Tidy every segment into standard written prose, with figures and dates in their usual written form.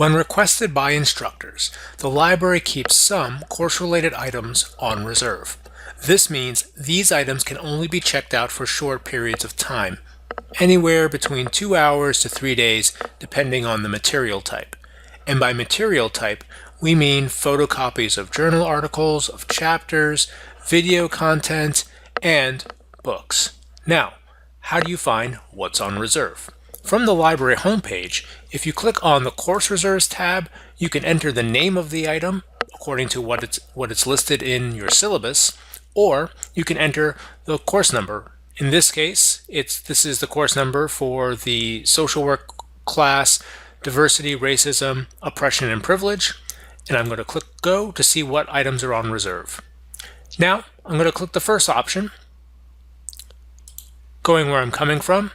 When requested by instructors, the library keeps some course-related items on reserve. This means these items can only be checked out for short periods of time, anywhere between 2 hours to 3 days, depending on the material type. And by material type, we mean photocopies of journal articles, of chapters, video content, and books. Now, how do you find what's on reserve? From the library homepage, if you click on the Course Reserves tab, you can enter the name of the item according to what it's listed in your syllabus, or you can enter the course number. In this case, this is the course number for the social work class, diversity, racism, oppression, and privilege, and I'm going to click Go to see what items are on reserve. Now, I'm going to click the first option, going where I'm coming from,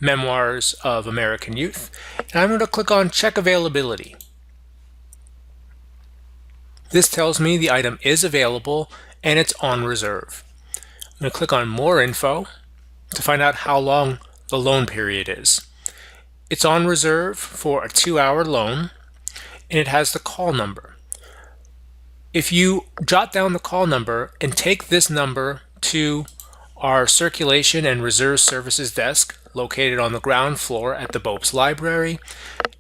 Memoirs of American Youth, and I'm going to click on Check Availability. This tells me the item is available and it's on reserve. I'm going to click on More Info to find out how long the loan period is. It's on reserve for a 2-hour loan, and it has the call number. If you jot down the call number and take this number to our Circulation and Reserve Services desk located on the ground floor at the Bopes Library,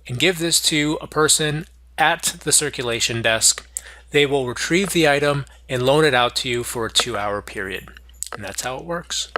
and give this to a person at the circulation desk, they will retrieve the item and loan it out to you for a 2-hour period. And that's how it works.